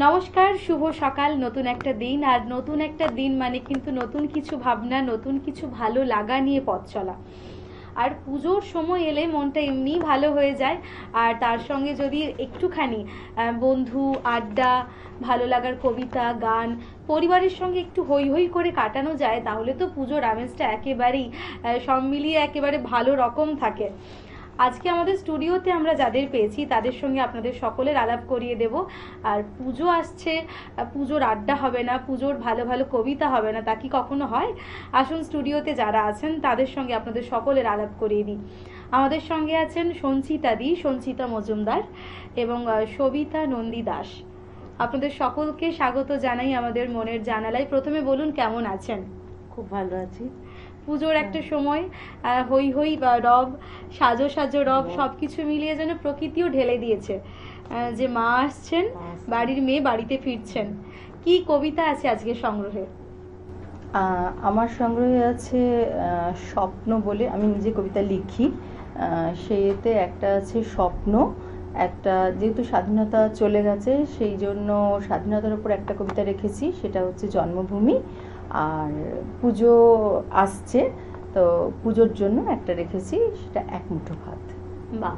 নমস্কার, শুভ সকাল। নতুন একটা দিন, আর নতুন একটা দিন মানে কিন্তু নতুন কিছু ভাবনা, নতুন কিছু ভালো লাগা নিয়ে পথ চলা। আর পুজোর সময় এলে মনটা এমনিই ভালো হয়ে যায়, আর তার সঙ্গে যদি একটুখানি বন্ধু আড্ডা, ভালো লাগার কবিতা, গান, পরিবারের সঙ্গে একটু হৈ হৈ করে কাটানো যায়, তাহলে তো পুজোর আমেজটা একেবারেই সব মিলিয়ে একেবারে ভালো রকম থাকে। আজকে আমাদের স্টুডিওতে আমরা যাদের পেয়েছি তাদের সঙ্গে আপনাদের সকলের আলাপ করিয়ে দেব। আর পুজো আসছে, পুজোর আড্ডা হবে না, পুজোর ভালো ভালো কবিতা হবে না, তা কি কখনো হয়? আসুন স্টুডিওতে যারা আছেন তাদের সঙ্গে আপনাদের সকলের আলাপ করিয়ে দিই। আমাদের সঙ্গে আছেন সঞ্চিতা মজুমদার এবং সবিতা নন্দী দাস। আপনাদের সকলকে স্বাগত জানাই আমাদের মনের জানালায়। প্রথমে বলুন, কেমন আছেন? খুব ভালো আছি। পুজোর একটা সময়, হই হই বা রব, সাজো সাজো রব, সবকিছু মিলিয়ে যেন প্রকৃতিও ঢেলে দিয়েছে যে মা আসছেন, বাড়ির মেয়ে বাড়িতে ফিরছেন। কি কবিতা আছে আজকে সংগ্রহে? আমার সংগ্রহে আছে স্বপ্ন বলে, আমি নিজে কবিতা লিখি। সেইতে একটা আছে স্বপ্ন, একটা যেহেতু স্বাধীনতা চলে গেছে সেই জন্য স্বাধীনতার উপর একটা কবিতা রেখেছি, সেটা হচ্ছে জন্মভূমি। আর পুজো আসছে, তো পুজোর জন্য একটা রেখেছি, সেটা এক মুঠো ভাত। বাহ!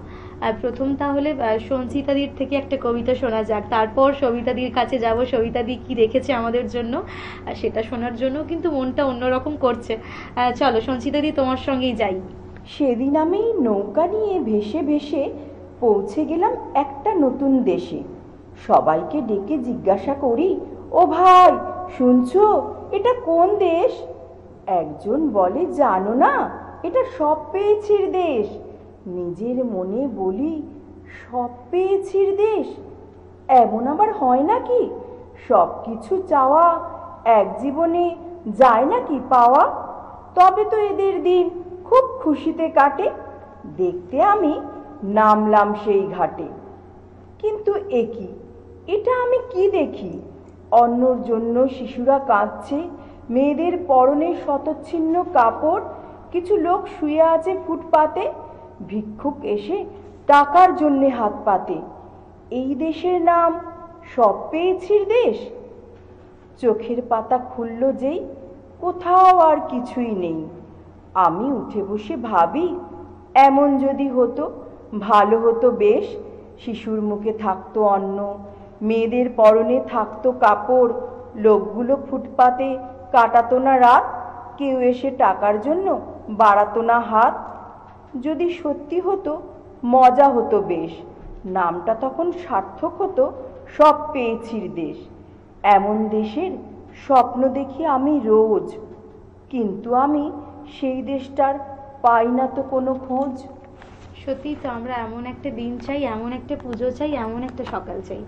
প্রথম তাহলে সঞ্চিতাদির থেকে একটা কবিতা শোনা যাক, তারপর সবিতাদির কাছে যাব, সবিতাদি কি রেখেছে আমাদের জন্য, আর সেটা শোনার জন্য কিন্তু মনটা অন্যরকম করছে। চলো সঞ্চিতাদি, তোমার সঙ্গেই যাই। সেদিন আমি নৌকা নিয়ে ভেসে ভেসে পৌঁছে গেলাম একটা নতুন দেশে। সবাইকে ডেকে জিজ্ঞাসা করি, ও ভাই শুনছো, এটা কোন দেশ? একজন বলে, জানো না, এটা সব পেয়েছির দেশ। নিজের মনে বলি, সব পেয়েছির দেশ? এমন আবার হয় নাকি? সব কিছু চাওয়া এক জীবনে যায় নাকি পাওয়া? তবে তো এদের দিন খুব খুশিতে কাটে। দেখতে আমি নামলাম সেই ঘাটে। কিন্তু একি, এটা আমি কি দেখি? অন্যর জন্য শিশুরা কাঁদছে, মেয়েদের পরনে শতচ্ছিন্ন কাপড়, কিছু লোক শুয়ে আছে ফুটপাতে, ভিক্ষুক এসে টাকার জন্যে হাত পাতে। এই দেশের নাম সব পেয়েছির দেশ? চোখের পাতা খুলল যেই, কোথাও আর কিছুই নেই। আমি উঠে বসে ভাবি, এমন যদি হতো ভালো হতো বেশ। শিশুর মুখে থাকতো অন্ন, মেয়েদের পরনে থাকতো কাপড়, লোকগুলো ফুটপাতে কাটাতো না রাত, কেউ এসে টাকার জন্য বাড়াতো না হাত। যদি সত্যি হতো মজা হতো বেশ, নামটা তখন সার্থক হতো সব পেয়েছির দেশ। এমন দেশের স্বপ্ন দেখি আমি রোজ, কিন্তু আমি সেই দেশটার পাই না তো কোনো খোঁজ। সত্যি তো, আমরা এমন একটা দিন চাই, এমন একটা পুজো চাই, এমন একটা সকাল চাই।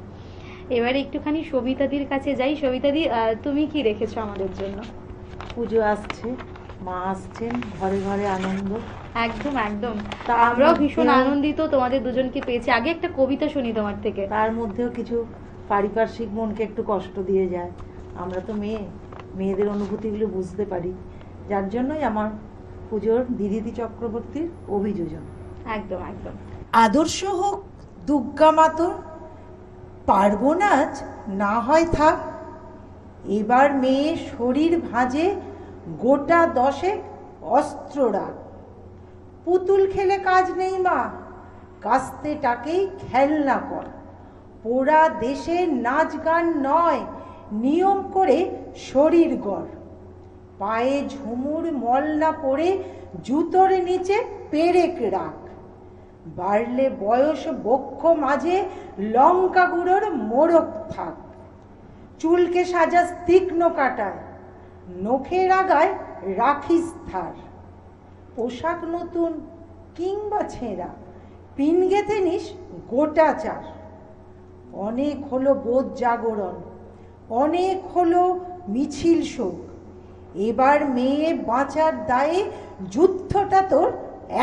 এবারে একটুখানি সবিতাদির কাছে যাই। সবিতাদি, তুমি কি রেখেছো আমাদের জন্য? পুজো আসছে, মা আসছেন, ঘরে ঘরে আনন্দ। একদম একদম, আমরাও ভীষণ আনন্দিত তোমাদের দুজনকে পেয়েছি। আগে একটা কবিতা শুনি তোমার থেকে। তার মধ্যেও কিছু পারিপার্শ্বিক মনকে একটু কষ্ট দিয়ে যায়। আমরা তো মেয়েদের অনুভূতিগুলো বুঝতে পারি, যার জন্যই আমার পুজোর দিদি চক্রবর্তীর অভিযোজন। একদম একদম। আদর্শ হোক দুর্গা মাতর, পারবো না আজ না হয় থাক। এবার মেয়ে শরীর ভাঁজে গোটা 10 অস্ত্র রাখ। পুতুল খেলে কাজ নেই মা, কাস্তে টাকেই খেলনা কর। পোড়া দেশের নাচ গান নয়, নিয়ম করে শরীর গড়। পায়ে ঝুমুর মলনা পরে জুতোর নিচে পেরেক রাখ। বাড়লে বয়স বক্ষ মাঝে লঙ্কা গুঁড়োর মোড়ক থাক। চুলকে সাজাস তীক্ষ্ণ কাটায়, নখের আগায় রাখিস ধার। পোশাক নতুন কিংবা ছেঁড়া, পিন গেঁথে নিস গোটা চার। অনেক হলো বোধ জাগরণ, অনেক হলো মিছিল শোক। এবার মেয়ে বাঁচার দায়ে যুদ্ধটা তোর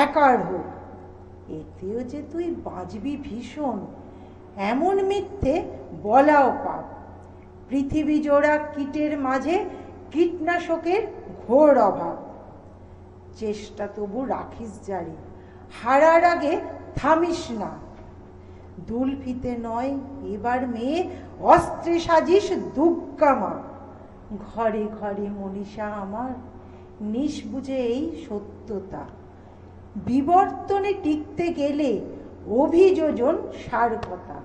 একার হোক। এতেও যে তুই বাঁচবি ভীষণ, এমন মিথ্যে বলাও পাপ। পৃথিবী জোড়া কীটের মাঝে কীটনাশকের ঘোর অভাব। চেষ্টা তবু রাখিস জারি, হারার আগে থামিস না। দুলফিতে নয়, এবার মেয়ে অস্ত্রে সাজিস দুর্গা মা। ঘরে ঘরে মনীষা আমার, নিষ্বুঝে এই সত্যতা। বিবর্তনে টিকতে গেলে অভিযোজন সার কথা।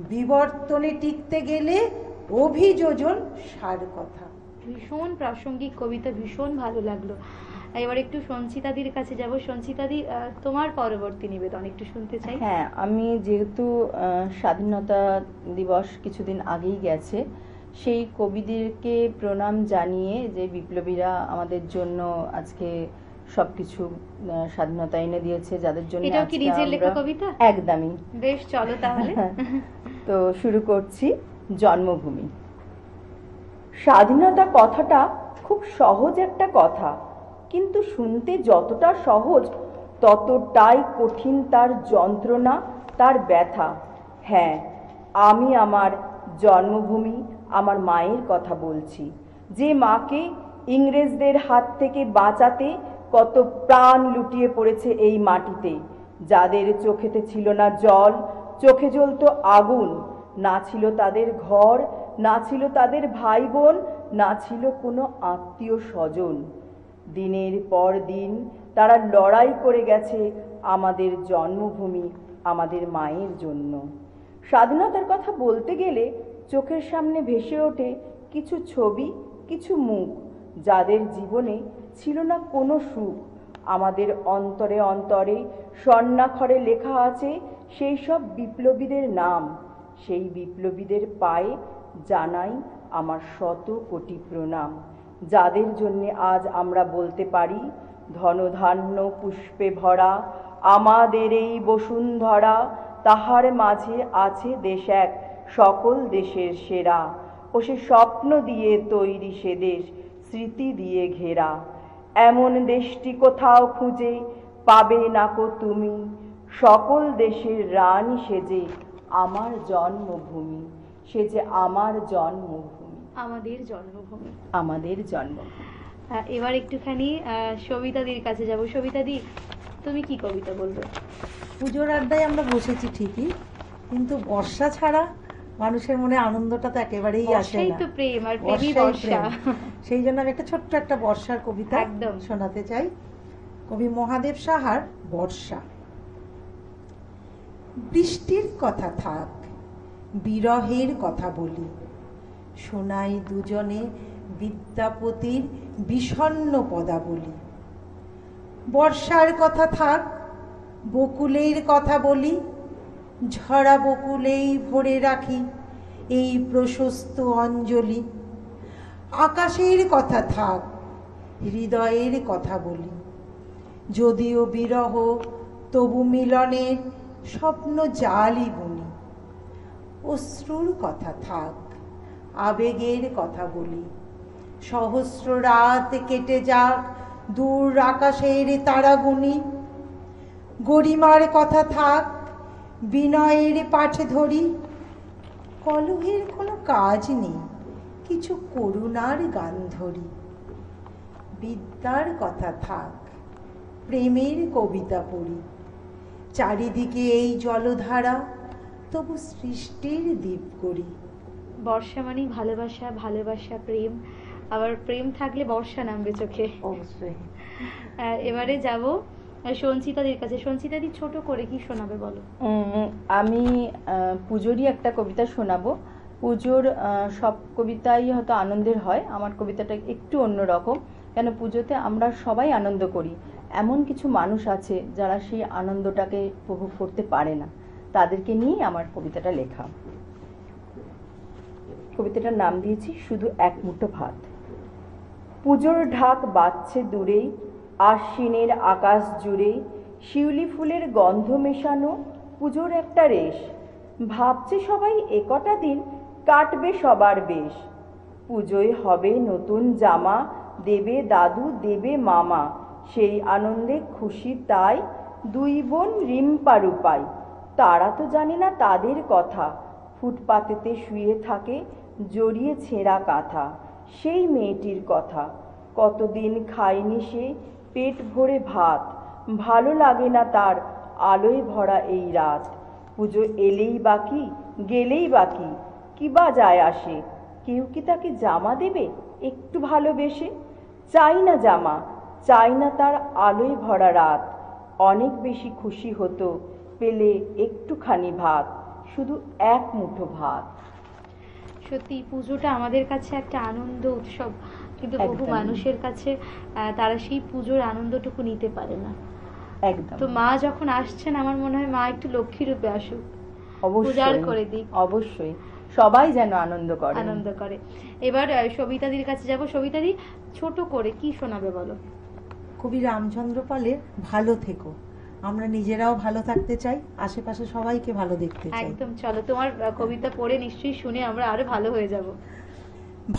বিবর্তনে টিকতে গেলে অভিযোজন সার কথা। ভীষণ প্রাসঙ্গিক কবিতা, ভীষণ ভালো লাগলো। এবার একটু সঞ্চিতাদির কাছে যাব। সঞ্চিতাদি, তোমার পরবর্তী নিবেদন একটু শুনতে চাই। হ্যাঁ, আমি যেহেতু স্বাধীনতা দিবস কিছুদিন আগেই গেছে, সেই কবিদেরকে প্রণাম জানিয়ে, যে বিপ্লবীরা আমাদের জন্য আজকে সবকিছু স্বাধীনতা এনে দিয়েছে, যাদের জন্য এটাও কি আজকে নিজের লেখা আমরা- কবিতা? একদমই। বেশ, চলো তাহলে। তো শুরু করছি। জন্মভূমি। স্বাধীনতা কথাটা খুব সহজ একটা কথা, কিন্তু শুনতে যতটা সহজ ততটাই কঠিন তার যন্ত্রণা, তার ব্যথা। হ্যাঁ, আমি আমার জন্মভূমি, আমার মায়ের কথা বলছি, যে মাকে ইংরেজদের হাত থেকে বাঁচাতে কত প্রাণ লুটিয়ে পড়েছে এই মাটিতে, যাদের চোখেতে ছিল না জল, চোখে জ্বলতো আগুন, না ছিল তাদের ঘর, না ছিল তাদের ভাই বোন, না ছিল কোনো আত্মীয় স্বজন। দিনের পর দিন তারা লড়াই করে গেছে আমাদের জন্মভূমি, আমাদের মায়ের জন্য। স্বাধীনতার কথা বলতে গেলে চোখের সামনে ভেসে ওঠে কিছু ছবি, কিছু মুখ, যাদের জীবনে ছিল না কোনো সুখ। আমাদের অন্তরে অন্তরে স্বর্ণাক্ষরে লেখা আছে সেই সব বিপ্লবীদের নাম। সেই বিপ্লবীদের পায়ে জানাই আমার শত কোটি প্রণাম, যাদের জন্য আজ আমরা বলতে পারি, ধনধান্য পুষ্পে ভরা আমাদের এই বসুন্ধরা, তাহার মাঝে আছে দেশ এক, সকল দেশের সেরা। ও সে স্বপ্ন দিয়ে তৈরি সে দেশ, স্মৃতি দিয়ে ঘেরা। এমন দেশটি কোথাও খুঁজে পাবে নাকো তুমি, সকল দেশের রানী সেজে আমার জন্মভূমি, সে যে আমার জন্মভূমি, আমাদের জন্মভূমি, আমাদের জন্মভূমি। এবার একটুখানি সবিতাদির কাছে যাব। সবিতাদি, তুমি কি কবিতা বলবে? পুজোর আড্ডায় আমরা বসেছি ঠিকই, কিন্তু বর্ষা ছাড়া মানুষের মনে আনন্দটা তো একেবারেই আসে বর্ষাই না। তো প্রেম, আর প্রেমই বর্ষাই বর্ষা। প্রেম। সেই জন্য আমি একটা ছোট্ট একটা বর্ষার কবিতা একদম। শোনাতে চাই। কবি মহাদেব সাহার বর্ষা। বৃষ্টির কথা থাক, বিরহের কথা বলি, শোনাই দুজনে বিদ্যাপতির বিষণ্ণ পদাবলী। বর্ষার কথা থাক, বকুলের কথা বলি, ঝরা বকুলেই ভরে রাখি এই প্রশস্ত অঞ্জলি। আকাশের কথা থাক, হৃদয়ের কথা বলি, যদিও বিরহ তবু মিলনের স্বপ্ন জালি বুনি। অশ্রুর কথা থাক, আবেগের কথা বলি, সহস্র রাত কেটে যাক দূর আকাশের তারা গুনি। গরিমার কথা থাক, বিনয়ের পাঠ ধরি, কলহের কোনো কাজ নেই, কিছু করুণার গান ধরি। বিদ্যার কথা থাক, প্রেমের কবিতা পড়ি, চারিদিকে এই জলধারা, তবু সৃষ্টির দ্বীপ করি। বর্ষা মানেই ভালোবাসা, ভালোবাসা প্রেম, আবার প্রেম থাকলে বর্ষা নামবে চোখে। অবশ্যই। এবারে যাব সঞ্চিতাদির কাছে। সঞ্চিতাদি, ছোট করে কি শোনাবে বলো? আমি পুজোরই একটা কবিতা শোনাবো। পুজোর সব কবিতাই হয়তো আনন্দের হয়, আমার কবিতাটা একটু অন্যরকম। কেন, পুজোতে আমরা সবাই আনন্দ করি, এমন কিছু মানুষ আছে যারা সেই আনন্দটাকে উপভোগ করতে পারে না, তাদেরকে নিয়েই আমার কবিতাটা লেখা। কবিতাটার নাম দিয়েছি শুধু এক মুঠো ভাত। পুজোর ঢাক বাজছে দূরে, আশ্বিনের আকাশ জুড়ে, শিউলি ফুলের গন্ধ মেশানো পুজোর একটা রেশ। ভাবছে সবাই একটা দিন কাটবে সবার বেশ। পুজোয় হবে নতুন জামা, দেবে দাদু দেবে মামা, সেই আনন্দে খুশি তাই দুই বোন রিম্পা রূপাই। তারা তো জানে না তাদের কথা, ফুটপাতেতে শুয়ে থাকে জড়িয়ে ছেঁড়া কাঁথা। সেই মেয়েটির কথা, কতদিন খায়নি সে পেট ভরে ভাত, ভালো লাগে না তার আলোয় ভরা এই রাত। পুজো এলেই বাকি, গেলেই বাকি, কি বা যায় আসে? কেউ কি তাকে জামা দেবে একটু ভালোবেসে? চাই না জামা, চাই না তার আলোয় ভরা রাত, অনেক বেশি খুশি হতো পেলে একটুখানি ভাত, শুধু এক মুঠো ভাত। সত্যি পুজোটা আমাদের কাছে একটা আনন্দ উৎসব, কিন্তু বহু একদমই। মানুষের কাছে তারা সেই পুজোর আনন্দটুকু নিতে পারে না। একদম তো মা যখন আসছেন, আমার মনে হয় মা একটু লক্ষ্মী রূপে আসুক, অবশ্যই উজাড় করে দিক, অবশ্যই সবাই যেন আনন্দ করে। আনন্দ করে। এবার সবিতাদির কাছে যাব। সবিতাদি, ছোট করে কি শোনাবে বলো? কবি রামচন্দ্র পালের ভালো থেকো। আমরা নিজেরাও ভালো থাকতে চাই, আশেপাশে সবাইকে ভালো দেখতে চাই। একদম, চলো তোমার কবিতা পড়ে নিশ্চয়ই শুনে আমরা আরো ভালো হয়ে যাব।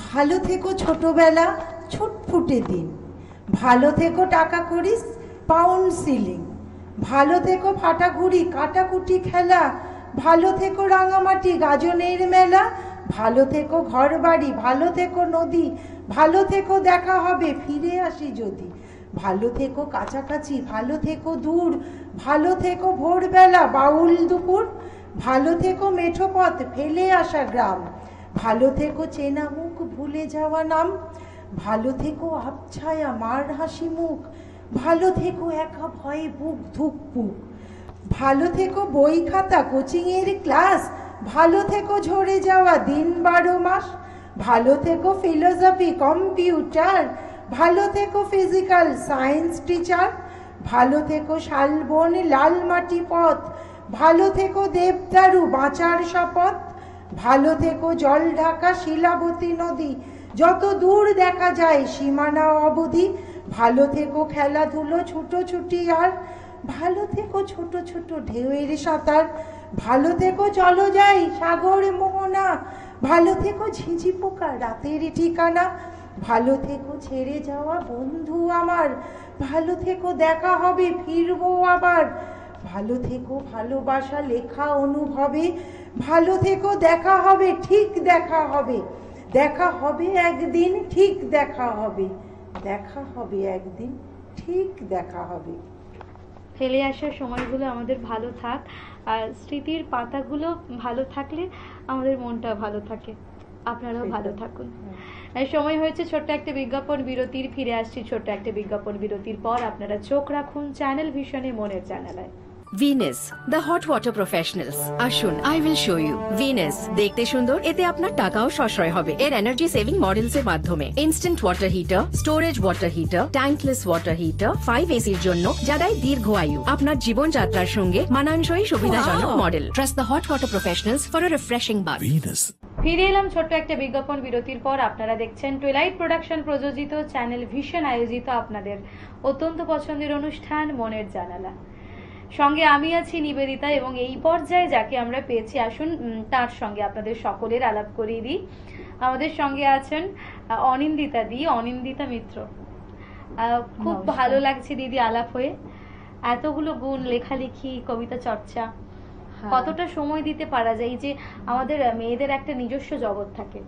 ভালো থেকো ছোটবেলা, ছুটফুটে দিন। ভালো থেকো টাকা কড়িস, পাউন্ড সিলিং। ভালো থেকো ফাটা ঘুড়ি, কাটাকুটি খেলা। ভালো থেকো রাঙামাটি, গাজনের মেলা। ভালো থেকো ঘর বাড়ি, ভালো থেকো নদী। ভালো থেকো দেখা হবে, ফিরে আসি যদি। ভালো থেকো কাছাকাছি, ভালো থেকো দূর। ভালো থেকো ভোরবেলা, বাউল দুপুর। ভালো থেকো মেঠো পথ, ফেলে আসা গ্রাম। ভালো থেকো চেনা মুখ, ভুলে যাওয়া নাম। ভালো থেকো আবছায়া, মার হাসি মুখ। ভালো থেকো একা ভয়ে বুক ধুকপুক। ভালো থেকো বই খাতা, কোচিংয়ের ক্লাস। ভালো থেকো ঝরে যাওয়া দিন 12 মাস। ভালো থেকো ফিলোসফি, কম্পিউটার। ভালো থেকো ফিজিক্যাল সায়েন্স টিচার। ভালো থেকো শালবন, লাল মাটি পথ। ভালো থেকো দেবদারু, বাঁচার শপথ। ভালো থেকো জল ঢাকা শিলাবতী নদী, যত দূর দেখা যায় সীমানা অবধি। ভালো থেকো খেলাধুলো, ছুটোছুটি আর। ভালো থেকো ছোট ছোট ঢেউয়ের সাঁতার। ভালো থেকো চলো যাই সাগর মোহনা। ভালো থেকো ঝিঝি পোকা, রাতের ঠিকানা। ভালো থেকো ছেড়ে যাওয়া বন্ধু আমার। ভালো থেকো দেখা হবে, ফিরবো আবার। ভালো থেকো ভালোবাসা লেখা অনুভবে। ভালো থেকো দেখা হবে, ঠিক দেখা হবে। দেখা হবে একদিন, ঠিক দেখা হবে। দেখা হবে একদিন, ঠিক দেখা হবে। ফেলে আসার সময়গুলো আমাদের ভালো থাক, আর স্মৃতির পাতাগুলো ভালো থাকলে আমাদের মনটা ভালো থাকে। আপনারাও ভালো থাকুন। সময় হয়েছে ছোট্ট একটা বিজ্ঞাপন বিরতির। ফিরে আসছি ছোট্ট একটা বিজ্ঞাপন বিরতির পর। আপনারা চোখ রাখুন চ্যানেল ভিশনে, মনের জানালায়। Venus, the hot water professionals. আসুন, I will show you. Venus, দেখতে সুন্দর, এতে আপনার টাকাও সাশ্রয় হবে। এর এনার্জি সেভিং মডেলস এর মাধ্যমে instant water heater, storage water heater, tankless water heater, 5 এসির জন্য যা দেয় দীর্ঘ আয়ু। আপনার জীবনযাত্রার সঙ্গে মানানসই সুবিধাজনক model. Trust the hot water professionals for a refreshing bath. Venus. ফিরে এলাম ছোট্ট একটা বিজ্ঞাপন বিরতির পর। আপনারা দেখছেন টুইলাইট প্রোডাকশন প্রযোজিত, চ্যানেল ভিশন আয়োজিত আপনাদের অত্যন্ত পছন্দের অনুষ্ঠান মনের জানালা। সঙ্গে আমি আছি নিবেদিতা, এবং এই পর্যায়ে যাকে আমরা পেয়েছি, আসুন তার সঙ্গে আপনাদের সকলের আলাপ করিয়ে দিই। আমাদের সঙ্গে আছেন অনিন্দিতা দি, অনিন্দিতা মিত্র। খুব ভালো লাগছে দিদি আলাপ হয়ে। এতগুলো গুণ, লেখালেখি, কবিতা চর্চা, কতটা সময় দিতে পারা যায়? এই যে আমাদের মেয়েদের একটা নিজস্ব জগৎ থাকে,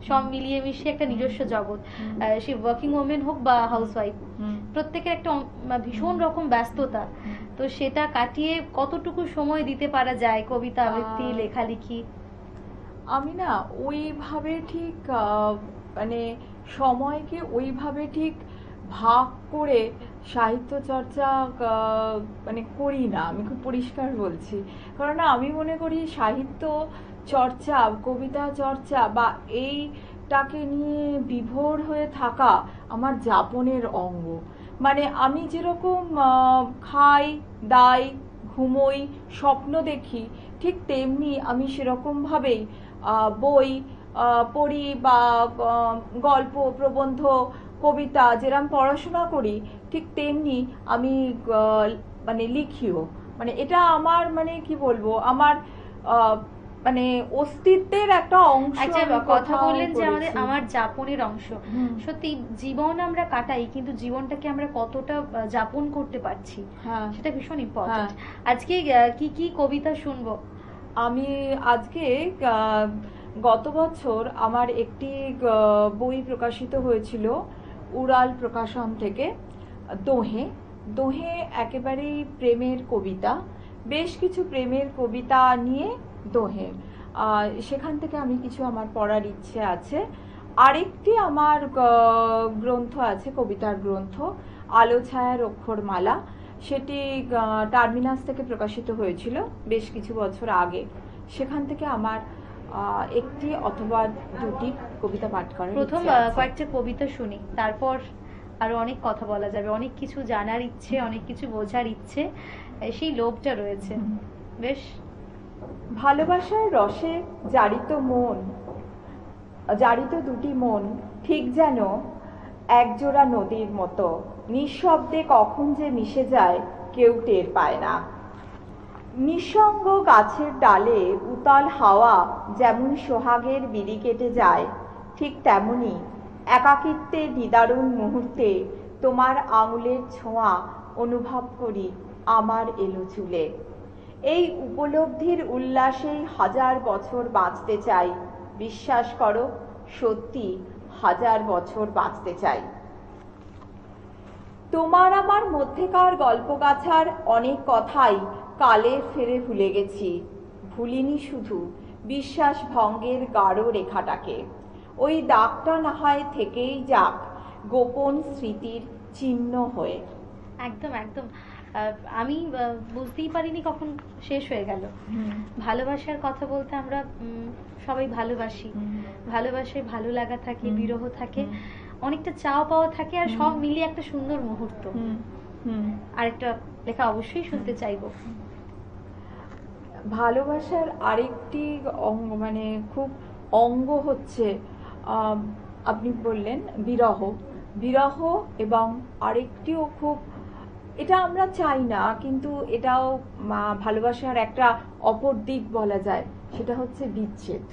সব মিলিয়ে মিশিয়ে একটা নিজস্ব জগৎ, সে ওয়ার্কিং ওমেন হোক বা হাউসওয়াইফ, প্রত্যেকের একটা ভীষণ রকম ব্যস্ততা। তো সেটা কাটিয়ে কতটুকু সময় দিতে পারা যায় কবিতা আবৃত্তি, লেখালেখি? আমি না ওইভাবে ঠিক মানে সময়কে ওইভাবে ঠিক ভাগ করে সাহিত্য চর্চা মানে করি না। আমি খুব পরিষ্কার বলছি, কারণ আমি মনে করি সাহিত্য চর্চা, কবিতা চর্চা বা এইটাকে নিয়ে বিভোর হয়ে থাকা আমার যাপনের অঙ্গ। মানে আমি যেরকম খাই, দাই, ঘুমোই, স্বপ্ন দেখি, ঠিক তেমনি আমি সেরকমভাবেই বই পড়ি বা গল্প, প্রবন্ধ, কবিতা যেরকম পড়াশোনা করি, ঠিক তেমনি আমি মানে লিখিও। মানে এটা আমার, মানে কি বলবো, আমার মানে অস্তিত্বের একটা অংশ। আচ্ছা, কথা বললেন যে আমার যাপনের অংশ। সত্যি জীবন আমরা কাটাই, কিন্তু জীবনটাকে আমরা কতটা যাপন করতে পারছি সেটা ভীষণ ইম্পর্টেন্ট। আজকে কি কি কবিতা শুনবো? আমি আজকে গত বছর আমার একটি বই প্রকাশিত হয়েছিল উড়াল প্রকাশন থেকে, দোহে। দোহে একেবারেই প্রেমের কবিতা, বেশ কিছু প্রেমের কবিতা নিয়ে দোহে। সেখান থেকে আমি কিছু আমার পড়ার ইচ্ছে আছে। আরেকটি আমার গ্রন্থ আছে, কবিতার গ্রন্থ, আলো ছায়ার অক্ষরমালা। সেটি টার্মিনাস থেকে প্রকাশিত হয়েছিল বেশ কিছু বছর আগে। সেখান থেকে আমার একটি অথবা দুটি কবিতা পাঠ করার প্রথম ইচ্ছে আছে। কয়েকটা কবিতা শুনি, তারপর আরো অনেক কথা বলা যাবে, অনেক কিছু জানার ইচ্ছে, অনেক কিছু বোঝার ইচ্ছে, সেই লোভটা রয়েছে। বেশ। ভালোবাসার রসে জারিত মন, জারিত দুটি মন ঠিক যেন একজোড়া নদীর মতো, নিঃশব্দে কখন যে মিশে যায় কেউ টের পায় না। নিঃসঙ্গ গাছের ডালে উতাল হাওয়া যেমন সোহাগের বিড়ি কেটে যায়, ঠিক তেমনি একাকিত্বের নিদারুণ মুহূর্তে তোমার আঙুলের ছোঁয়া অনুভব করি আমার এলো চুলে। এই উপলব্ধির উল্লাসেই 1000 বছর বাঁচতে চাই। বিশ্বাস করো, সত্যি 1000 বছর বাঁচতে চাই। তোমার আমার মধ্যেকার গল্পগাছার অনেক কথাই কালের ফেরে ভুলে গেছি। ভুলিনি শুধু বিশ্বাস ভঙ্গের গাঢ় রেখাটাকে। ওই দাগটা না হয় থেকেই যাক গোপন স্মৃতির চিহ্ন হয়ে। একদম একদম। আমি বুঝতেই পারিনি কখন শেষ হয়ে গেল। ভালোবাসার কথা বলতে আমরা সবাই ভালোবাসি, ভালোবাসায় ভালো লাগা থাকে, বিরহ থাকে, অনেকটা চাওয়া পাওয়া থাকে, আর সব মিলিয়ে একটা সুন্দর মুহূর্ত। আরেকটা লেখা অবশ্যই শুনতে চাইবো। ভালোবাসার আরেকটি অঙ্গ, মানে খুব অঙ্গ হচ্ছে আপনি বললেন বিরহ। বিরহ এবং আরেকটিও খুব, এটা আমরা চাই না কিন্তু এটাও ভালোবাসার একটা অপর দিক বলা যায়, সেটা হচ্ছে বিচ্ছেদ।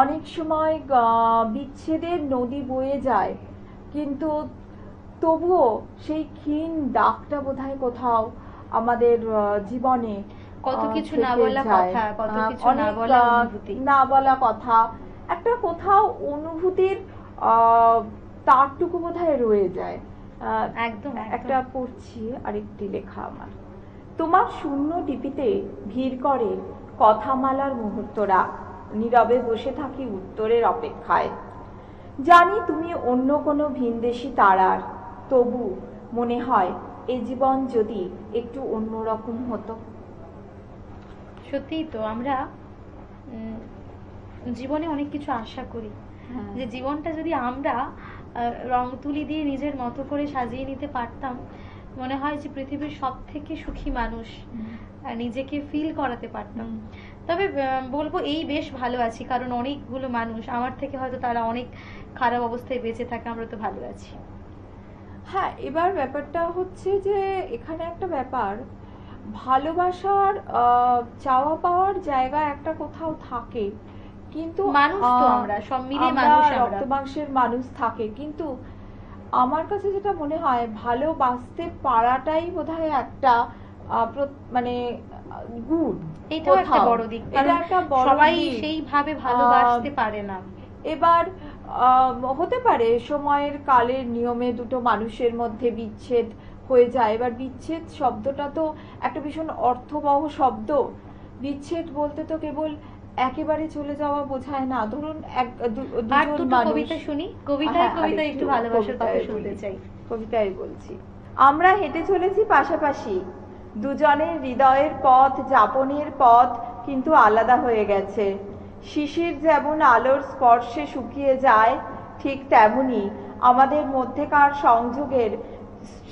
অনেক সময় বিচ্ছেদের নদী বয়ে যায়, কিন্তু তবুও সেই ক্ষীণ দাগটা বোধহয় কোথাও আমাদের জীবনে কত কিছু না থেকে বলা যায়। কথা, কত কিছু না অনেক বলা অনুভূতি। না বলা কথা, একটা কোথাও অনুভূতির তারটুকু বোধহয় রয়ে যায়। একদম একটা পড়ছি আরেকটি লেখা আমার। তোমার শূন্য ডিপিতে ভিড় করে কথামালার মুহূর্তরা, নীরবে বসে থাকি উত্তরের অপেক্ষায়। জানি তুমি অন্য কোনো ভিনদেশী তারার, তবু মনে হয় এ জীবন যদি একটু অন্যরকম হতো। সত্যিই তো, আমরা জীবনে অনেক কিছু আশা করি, যে জীবনটা যদি আমরা রং তুলি দিয়ে নিজের মতো করে সাজিয়ে নিতে পারতাম, মনে হয় যে পৃথিবীর সব থেকে সুখী মানুষ নিজেকে ফিল করাতে পারতাম। তবে বলবো এই বেশ ভালো আছি, কারণ অনেকগুলো মানুষ আমার থেকে হয়তো তারা অনেক খারাপ অবস্থায় বেঁচে থাকে, আমরা তো ভালো আছি। হ্যাঁ, এবার ব্যাপারটা হচ্ছে যে এখানে একটা ব্যাপার, ভালোবাসার চাওয়া পাওয়ার জায়গা একটা কোথাও থাকে, কিন্তু মানুষ তো আমরা সব মিলে মানুষ, আমরা রক্ত মাংসের মানুষ থাকে, কিন্তু আমার কাছে যেটা মনে হয় ভালোবাসতে পারাটাই বোধহয় একটা মানে গুড। এটাও একটা বড় দিক, এটা একটা বড় সবাই দিক। সেইভাবে ভালোবাসতে পারে না। এবার হতে পারে সময়ের কালের নিয়মে দুটো মানুষের মধ্যে বিচ্ছেদ হয়ে যায়। এবার বিচ্ছেদ শব্দটা তো একটা ভীষণ অর্থবহ শব্দ। বিচ্ছেদ বলতে তো কেবল একেবারে চলে যাওয়া বোঝায় না। ধরুন আর দুটো কবিতা শুনি, কবিতায় একটু ভালোবাসার কথা শুনতে চাই। কবিতায় বলছি। আমরা হেঁটে চলেছি পাশাপাশি, দুজনের হৃদয়ের পথ, যাপনের পথ কিন্তু আলাদা হয়ে গেছে। শিশির যেমন আলোর স্পর্শে শুকিয়ে যায়, ঠিক তেমনি আমাদের মধ্যেকার সংযোগের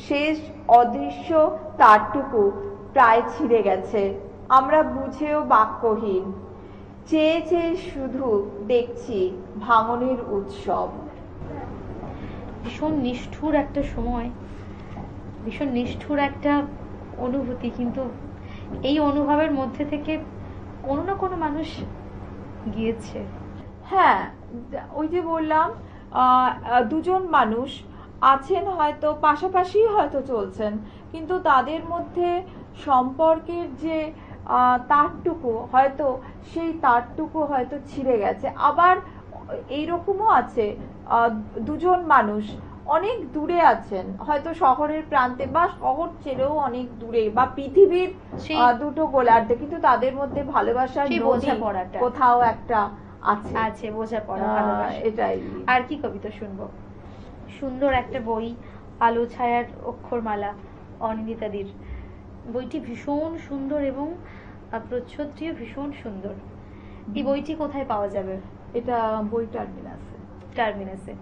শেষ অদৃশ্য তারটুকু প্রায় ছিঁড়ে গেছে। আমরা বুঝেও বাক্যহীন, চেয়ে চেয়ে শুধু দেখছি ভাঙনের উৎসব। ভীষণ নিষ্ঠুর একটা সময়, ভীষণ নিষ্ঠুর একটা অনুভূতি, কিন্তু এই অনুভবের মধ্যে থেকে কোনো না কোনো মানুষ গিয়েছে। হ্যাঁ, ওই যে বললাম দুজন মানুষ আছেন, হয়তো পাশাপাশি হয়তো চলছেন, কিন্তু তাদের মধ্যে সম্পর্কের যে তারটুকু হয়তো, সেই তারটুকু হয়তো ছিঁড়ে গেছে। আবার এইরকমও আছে দুজন মানুষ অনেক দূরে আছেন, হয়তো শহরের প্রান্তে বা শহর ছেড়েও অনেক দূরে বা পৃথিবীর সেই দুটো গোলার্ধে, কিন্তু তাদের মধ্যে ভালোবাসার সেই নদী বোঝাপড়াটা কোথাও একটা আছে। আছে, বোঝাপড়া, ভালোবাসা। এটাই। আর কি কবিতা শুনবো? সুন্দর একটা বই, আলো ছায়ার অক্ষরমালা, অনিন্দিতাদির। বইটি ভীষণ সুন্দর এবং প্রচ্ছদটিও ভীষণ সুন্দর। এই বইটি কোথায় পাওয়া যাবে? এটা বই টার্মিনাসে। টার্মিনাসে।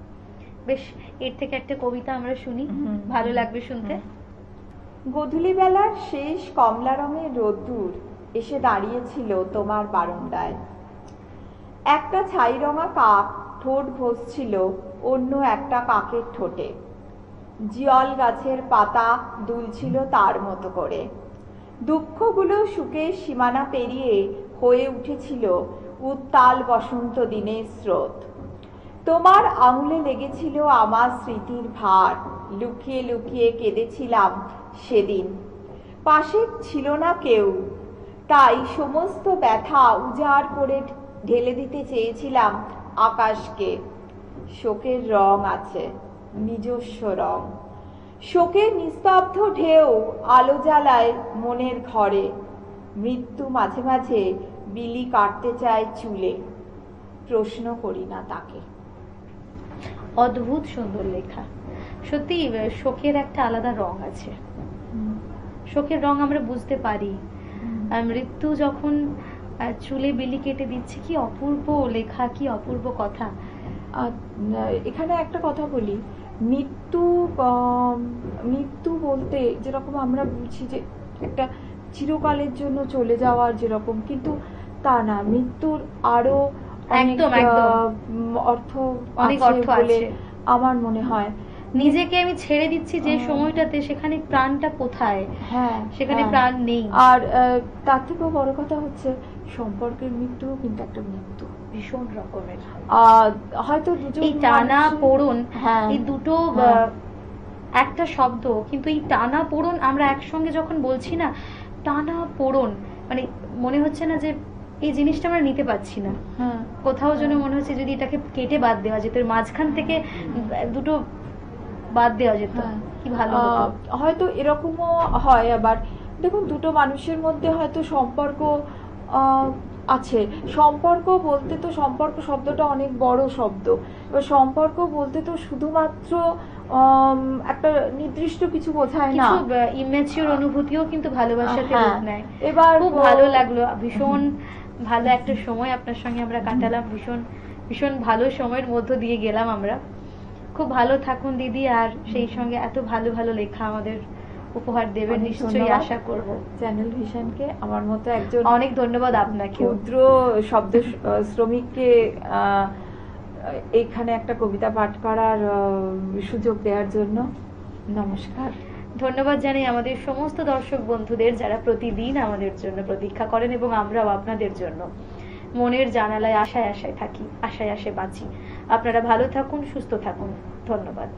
বেশ, এর থেকে একটা কবিতা আমরা শুনি, ভালো লাগবে শুনতে। গধূলি বেলার শেষ কমলা রঙের রোদ্দুর এসে দাঁড়িয়েছিল তোমার বারান্দায়। একটা ছাই রঙা কাক ঠোঁট ঘষছিল অন্য একটা কাকের ঠোঁটে। জিয়ল গাছের পাতা দুলছিল তার মতো করে। দুঃখগুলো সুখের সীমানা পেরিয়ে হয়ে উঠেছিল উত্তাল বসন্ত দিনের স্রোত। তোমার আঙুলে লেগেছিল আমার স্মৃতির ভার, লুকিয়ে লুকিয়ে কেঁদেছিলাম সেদিন। পাশে ছিল না কেউ, তাই সমস্ত ব্যথা উজাড় করে ঢেলে দিতে চেয়েছিলাম আকাশকে। শোকের রং আছে, নিজস্ব রং। শোকের নিস্তব্ধ ঢেউ আলো জ্বালায় মনের ঘরে। মৃত্যু মাঝে মাঝে বিলি কাটতে চায় চুলে, প্রশ্ন করি না তাকে। অদ্ভুত সুন্দর লেখা। সত্যি শোকের একটা আলাদা রং আছে। শোকের রং আমরা বুঝতে পারি। আর মৃত্যু যখন চুলে বিলি কেটে দিচ্ছে, কি অপূর্ব লেখা, কি অপূর্ব কথা। এখানে একটা কথা বলি, মৃত্যু মৃত্যু বলতে যেরকম আমরা বুঝি যে একটা চিরকালের জন্য চলে যাওয়ার যেরকম, কিন্তু তা না, মৃত্যুর আরো একদম অর্থ অনেক অর্থ বলে আছে আমার মনে হয়। নিজেকে আমি ছেড়ে দিচ্ছি যে সময়টাতে, সেখানে প্রাণটা কোথায়? হ্যাঁ, সেখানে প্রাণ নেই। আর তার থেকেও বড় কথা হচ্ছে সম্পর্কের মৃত্যুও কিন্তু একটা মৃত্যু, ভীষণ রকমের। হয়তো দুজন এই টানা পোড়ন, হ্যাঁ, এই দুটো একটা শব্দ, কিন্তু এই টানা পোড়ন আমরা একসঙ্গে যখন বলছি না, টানা পোড়ন, মানে মনে হচ্ছে না যে এই জিনিসটা আমরা নিতে পারছি না। কোথাও যেন মনে হচ্ছে যদি এটাকে কেটে বাদ দেওয়া যেত, মাঝখান থেকে দুটো বাদ দেওয়া যেত, কি ভালো হতো। হয়তো এরকমও হয়। আবার দেখুন, দুটো মানুষের মধ্যে হয়তো সম্পর্ক আছে। সম্পর্ক বলতে তো, সম্পর্ক শব্দটা অনেক বড় শব্দ। এবার সম্পর্ক বলতে তো শুধুমাত্র একটা নির্দিষ্ট কিছু বোঝায় না, কিছু ইম্যাচিউর অনুভূতিও কিন্তু ভালোবাসাতে রূপ নেয়। এবার খুব ভালো লাগলো, ভীষণ ভালো একটা সময় আপনার সঙ্গে আমরা কাটালাম, ভীষণ ভীষণ ভালো সময়ের মধ্য দিয়ে গেলাম আমরা। খুব ভালো থাকুন দিদি, আর সেই সঙ্গে এত ভালো ভালো লেখা আমাদের উপহার দেবেন নিশ্চয়ই, আশা করব। চ্যানেল ভিশনকে, আমার মতো একজন অনেক ধন্যবাদ আপনাকে, ক্ষুদ্র শব্দ শ্রমিককে এইখানে একটা কবিতা পাঠ করার সুযোগ দেওয়ার জন্য। নমস্কার। ধন্যবাদ জানাই আমাদের সমস্ত দর্শক বন্ধুদের, যারা প্রতিদিন আমাদের জন্য প্রতীক্ষা করেন এবং আমরাও আপনাদের জন্য মনের জানালায় আশায় আশায় থাকি, আশায় আশায় বাঁচি। আপনারা ভালো থাকুন, সুস্থ থাকুন। ধন্যবাদ।